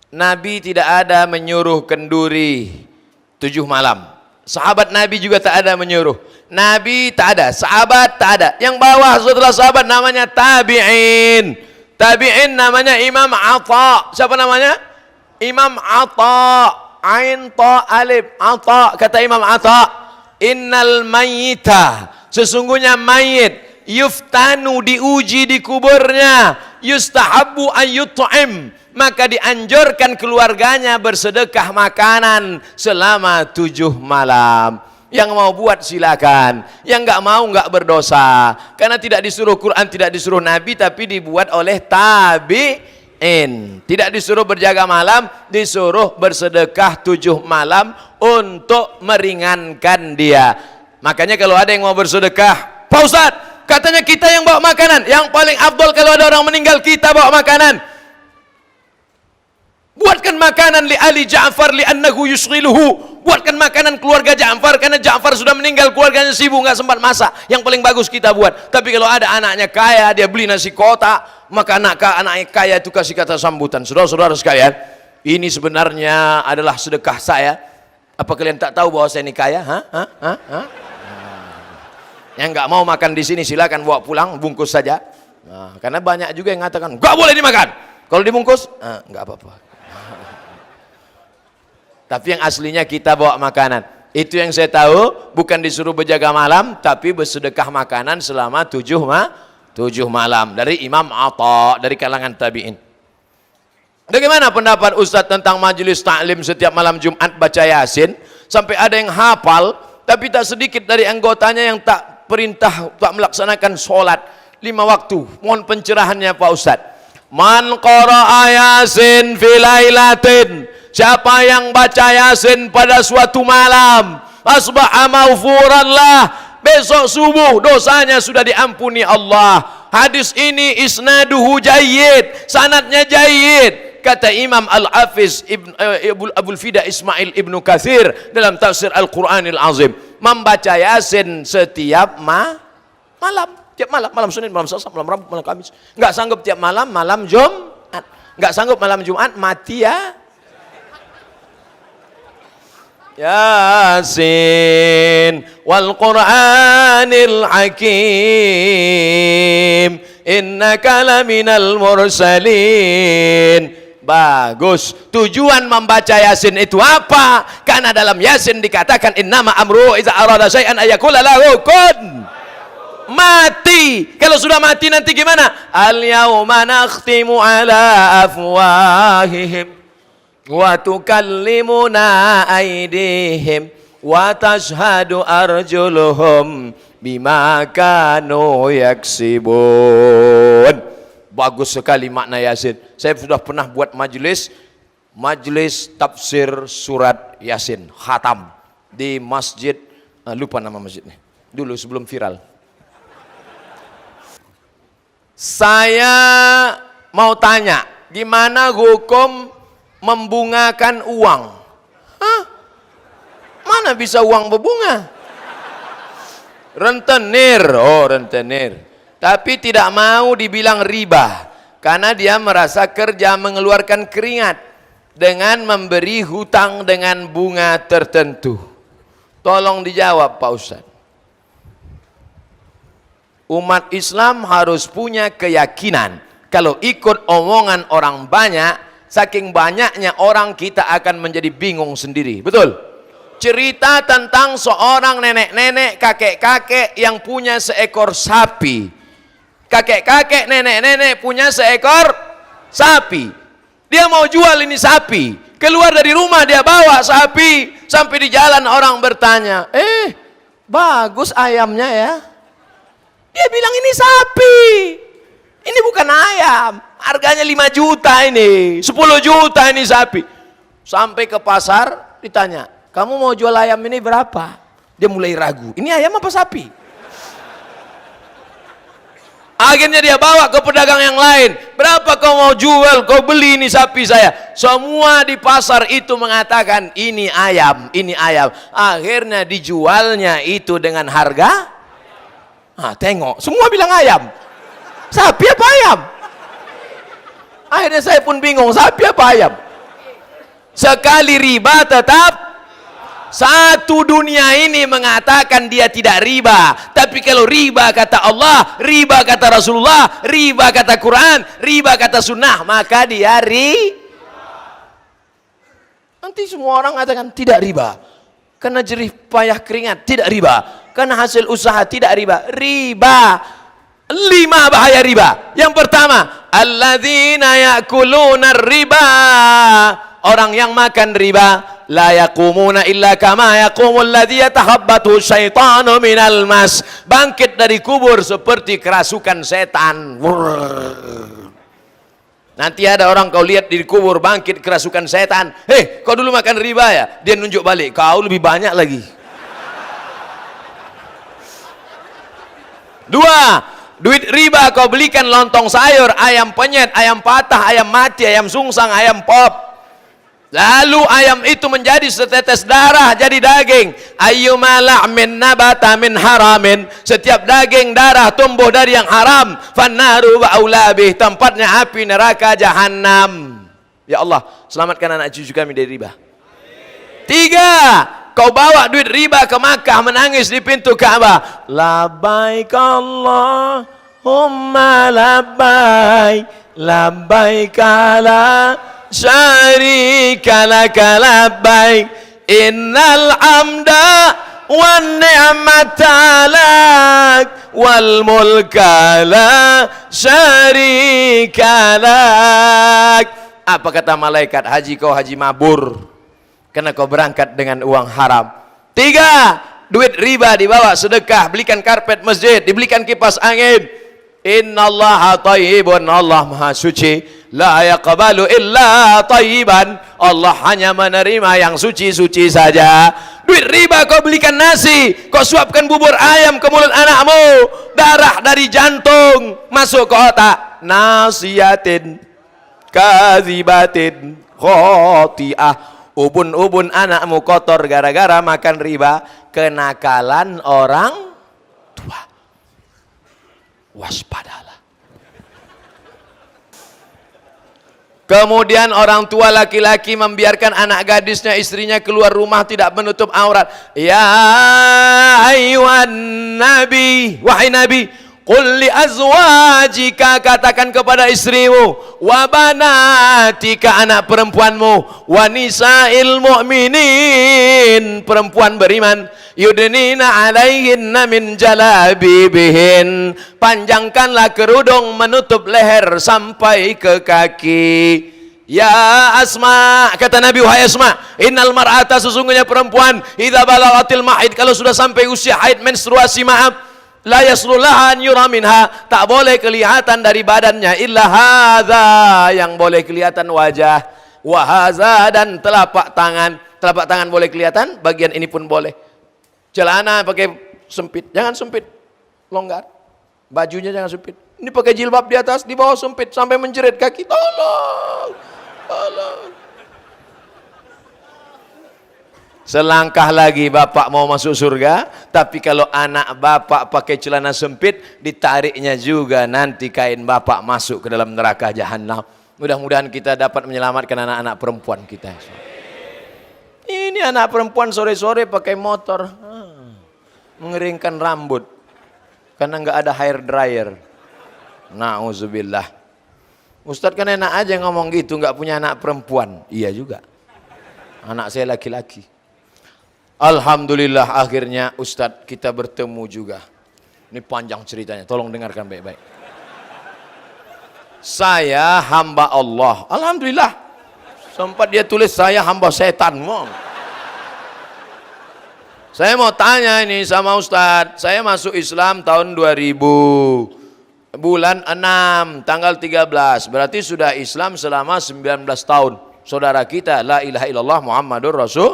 Nabi tidak ada menyuruh kenduri 7 malam. Sahabat Nabi juga tak ada menyuruh. Nabi tak ada, sahabat tak ada. Yang bawah setelah sahabat namanya tabi'in. Tabi'in namanya Imam Atha. Siapa namanya? Imam Atha. Ain ta alif. Atha. Kata Imam Atha, innal mayyita, sesungguhnya mayit, yuftanu, diuji di kuburnya, yustahabbu ayyut'im, maka dianjurkan keluarganya bersedekah makanan selama 7 malam. Yang mau buat silakan, yang nggak mau nggak berdosa, karena tidak disuruh Quran, tidak disuruh Nabi, tapi dibuat oleh tabi'in. Tidak disuruh berjaga malam, disuruh bersedekah 7 malam untuk meringankan dia. Makanya kalau ada yang mau bersedekah, Pak Ustadz, katanya kita yang bawa makanan. Yang paling afdol kalau ada orang meninggal, kita bawa makanan. Buatkan makanan li Ali Ja'far li'annahu yushghiluhu. Buatkan makanan keluarga Ja'far, karena Ja'far sudah meninggal, keluarganya sibuk, nggak sempat masak. Yang paling bagus kita buat. Tapi kalau ada anaknya kaya, dia beli nasi kotak, maka anaknya kaya itu kasih kata sambutan. Saudara-saudara sekalian, ini sebenarnya adalah sedekah saya. Apa kalian tak tahu bahwa saya ini kaya? Yang nggak mau makan di sini silakan bawa pulang, bungkus saja. Nah, karena banyak juga yang mengatakan nggak boleh dimakan. Kalau dibungkus, nggak apa-apa. Tapi yang aslinya kita bawa makanan. Itu yang saya tahu, bukan disuruh berjaga malam, tapi bersedekah makanan selama 7 malam. Dari Imam Atha, dari kalangan tabi'in. Bagaimana pendapat Ustadz tentang majelis taklim setiap malam Jumat baca Yasin? Sampai ada yang hafal, tapi tak sedikit dari anggotanya yang tak melaksanakan sholat 5 waktu. Mohon pencerahannya Pak Ustadz. Man qara'a Yasin fi lailatin, siapa yang baca Yasin pada suatu malam, asbaha maghfuran lah, besok subuh dosanya sudah diampuni Allah. Hadis ini isnaduhu jayyid, sanadnya jayyid. Kata Imam Al-Hafiz Abul Fida Ismail Ibnu Katsir dalam tafsir Al-Qur'anil Azim, membaca Yasin setiap malam. Tiap malam, malam Senin, malam Selasa, malam Rabu, malam Kamis. Enggak sanggup tiap malam, malam Jumat. Enggak sanggup malam Jumat, mati ya. Yasin wal Qur'anil Hakim, innaka laminal mursalin. Bagus. Tujuan membaca Yasin itu apa? Karena dalam Yasin dikatakan innama amruhu iza arada syai'an ayakula lahu kun. Mati. Kalau sudah mati nanti gimana? Al-yawma nakhtimu ala afwahihim wa tukallimuna aydihim wa tashhadu arjuluhum bima kanu yaksibun. Bagus sekali makna Yasin. Saya sudah pernah buat majelis tafsir surat Yasin, khatam di masjid, lupa nama masjidnya dulu sebelum viral. Saya mau tanya, gimana hukum membungakan uang? Hah? Mana bisa uang berbunga? Rentenir, oh rentenir. Tapi tidak mau dibilang riba, karena dia merasa kerja mengeluarkan keringat dengan memberi hutang dengan bunga tertentu. Tolong dijawab Pak Ustadz. Umat Islam harus punya keyakinan kalau ikut omongan orang banyak, saking banyaknya orang kita akan menjadi bingung sendiri. Betul? Cerita tentang seorang nenek-nenek, kakek-kakek yang punya seekor sapi. Kakek-kakek, nenek-nenek punya seekor sapi. Dia mau jual ini sapi. Keluar dari rumah dia bawa sapi. Sampai di jalan orang bertanya, bagus ayamnya ya. Dia bilang ini sapi, ini bukan ayam, harganya 5 juta ini, 10 juta ini sapi. Sampai ke pasar ditanya, kamu mau jual ayam ini berapa? Dia mulai ragu, ini ayam apa sapi? Akhirnya dia bawa ke pedagang yang lain. Berapa kau mau jual, kau beli ini sapi saya. Semua di pasar itu mengatakan ini ayam, ini ayam. Akhirnya dijualnya itu dengan harga. Tengok, semua bilang ayam. Sapi apa ayam? Akhirnya saya pun bingung, sapi apa ayam? Sekali riba tetap satu. Dunia ini mengatakan dia tidak riba, tapi kalau riba kata Allah, riba kata Rasulullah, riba kata Quran, riba kata sunnah, maka dia nanti semua orang katakan tidak riba karena jerih payah keringat, tidak riba karena hasil usaha, tidak riba. Riba, 5 bahaya riba. Yang pertama, alladzina yakuluna riba, orang yang makan riba, la yaqumuna illa kama yaqumul ladzi yatahabbathu syaitanu minal mas, bangkit dari kubur seperti kerasukan setan. Nanti ada orang kau lihat di kubur bangkit kerasukan setan. Hei, kau dulu makan riba ya? Dia nunjuk balik, kau lebih banyak lagi. 2, duit riba kau belikan lontong sayur, ayam penyet, ayam patah, ayam mati, ayam sungsang, ayam pop. Lalu ayam itu menjadi setetes darah, jadi daging. Ayyuma la'min nabata min haramin, setiap daging darah tumbuh dari yang haram, fannaru wa aulabih, tempatnya api neraka jahanam. Ya Allah, selamatkan anak cucu kami dari riba. 3, kau bawa duit riba ke Makkah, menangis di pintu Ka'bah, labbaik Allahumma labbaik, labbaik la syarika laka labbaik, innal hamda wan ni'mata lak wal mulka la syarika lak. Apa kata malaikat? Haji kau haji mabur karena kau berangkat dengan uang haram. 3, duit riba dibawa sedekah, belikan karpet masjid, dibelikan kipas angin. Innallaha thayyibun, Allah maha suci. La yaqbalu illa thayyiban, Allah hanya menerima yang suci-suci saja. Duit riba kau belikan nasi, kau suapkan bubur ayam ke mulut anakmu, darah dari jantung masuk ke otak. Nasiyatin kadzibatin khoti'ah, ubun-ubun anakmu kotor gara-gara makan riba. Kenakalan orang tua, waspadalah. Kemudian orang tua laki-laki membiarkan anak gadisnya, istrinya keluar rumah tidak menutup aurat. Ya ayyuhan nabi, wahai nabi, qul li azwajika, katakan kepada istrimu, wa banatika, anak perempuanmu, wa nisa'il mu'minin, perempuan beriman, yudnina alaihinna min jalabibihin, panjangkanlah kerudung menutup leher sampai ke kaki. Ya Asma, kata Nabi, wahai Asma, innal mar'ata, sesungguhnya perempuan, idza balaghatil mahid, kalau sudah sampai usia haid menstruasi, maaf, la yaslullaha an yura minha, tak boleh kelihatan dari badannya illa hadza, yang boleh kelihatan wajah, wa hadza, dan telapak tangan. Telapak tangan boleh kelihatan, bagian ini pun boleh. Celana pakai sempit, jangan sempit, longgar. Bajunya jangan sempit. Ini pakai jilbab di atas, di bawah sempit sampai menjerit kaki. Tolong, tolong. Selangkah lagi bapak mau masuk surga, tapi kalau anak bapak pakai celana sempit, ditariknya juga nanti kain bapak masuk ke dalam neraka jahanam. Mudah-mudahan kita dapat menyelamatkan anak-anak perempuan kita. Ini anak perempuan sore-sore pakai motor, mengeringkan rambut karena nggak ada hair dryer. Nauzubillah. Ustadz kan enak aja ngomong gitu, nggak punya anak perempuan. Iya juga, anak saya laki-laki. Alhamdulillah akhirnya Ustadz kita bertemu juga. Ini panjang ceritanya, tolong dengarkan baik-baik. Saya hamba Allah, alhamdulillah. Sempat dia tulis saya hamba setan. Saya mau tanya ini sama Ustadz, saya masuk Islam tahun 2000, bulan 6, tanggal 13, berarti sudah Islam selama 19 tahun. Saudara kita, la ilaha illallah Muhammadur Rasul.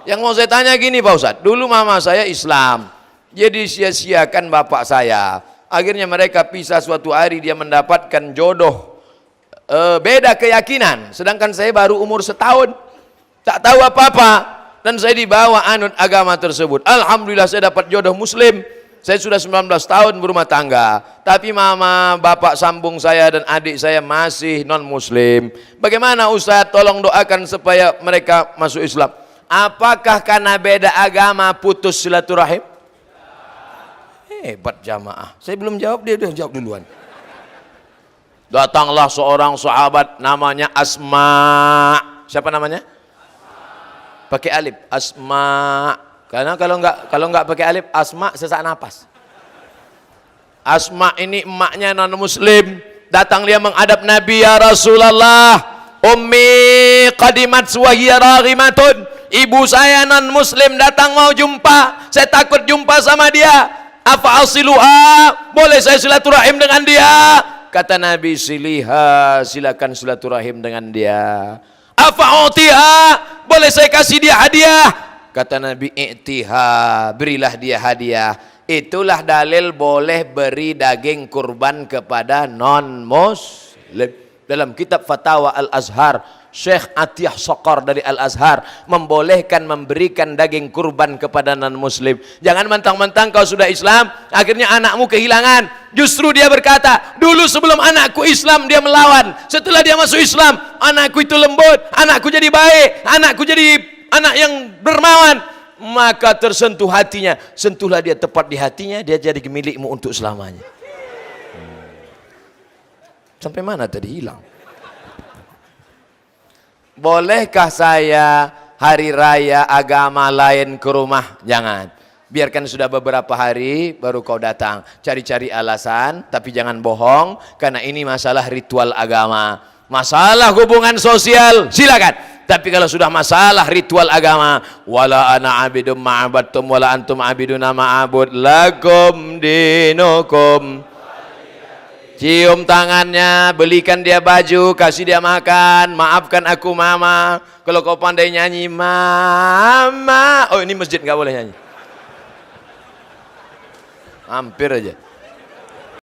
Yang mau saya tanya gini Pak Ustadz, dulu mama saya Islam, jadi sia-siakan bapak saya. Akhirnya mereka pisah. Suatu hari dia mendapatkan jodoh beda keyakinan, sedangkan saya baru umur setahun, tak tahu apa-apa, dan saya dibawa anut agama tersebut. Alhamdulillah saya dapat jodoh muslim. Saya sudah 19 tahun berumah tangga, tapi mama, bapak sambung saya dan adik saya masih non muslim. Bagaimana Ustaz? Tolong doakan supaya mereka masuk Islam. Apakah karena beda agama putus silaturahim? Hebat jamaah. Saya belum jawab, dia udah jawab duluan. Datanglah seorang sahabat namanya Asma. Siapa namanya? Pakai alif, Asma. Karena kalau nggak pakai alif, Asma sesak napas. Asma ini emaknya non muslim. Datang dia menghadap Nabi, ya Rasulullah, ummi qadimat wa hiya raghimatun. Ibu saya non muslim datang mau jumpa. Saya takut jumpa sama dia. Apa asiluha? Boleh saya silaturahim dengan dia? Kata Nabi, siliha, silakan silaturahim dengan dia. Apa utiha? Boleh saya kasih dia hadiah? Kata Nabi, i'tiha, berilah dia hadiah. Itulah dalil boleh beri daging kurban kepada non muslim. Dalam kitab Fatawa Al-Azhar, Syekh Atiyah Sokor dari Al-Azhar membolehkan memberikan daging kurban kepada non-muslim. Jangan mentang-mentang kau sudah Islam, akhirnya anakmu kehilangan. Justru dia berkata, dulu sebelum anakku Islam dia melawan. Setelah dia masuk Islam, anakku itu lembut, anakku jadi baik, anakku jadi anak yang dermawan. Maka tersentuh hatinya. Sentuhlah dia tepat di hatinya, dia jadi milikmu untuk selamanya. Sampai mana tadi hilang? Bolehkah saya hari raya agama lain ke rumah? Jangan. Biarkan sudah beberapa hari baru kau datang. Cari-cari alasan, tapi jangan bohong, karena ini masalah ritual agama. Masalah hubungan sosial, silakan. Tapi kalau sudah masalah ritual agama, wala ana abidum ma'abadtum wala antum abiduna ma'abud lakum dinukum. Cium tangannya, belikan dia baju, kasih dia makan, maafkan aku mama. Kalau kau pandai nyanyi, mama. Oh ini masjid nggak boleh nyanyi. Hampir aja.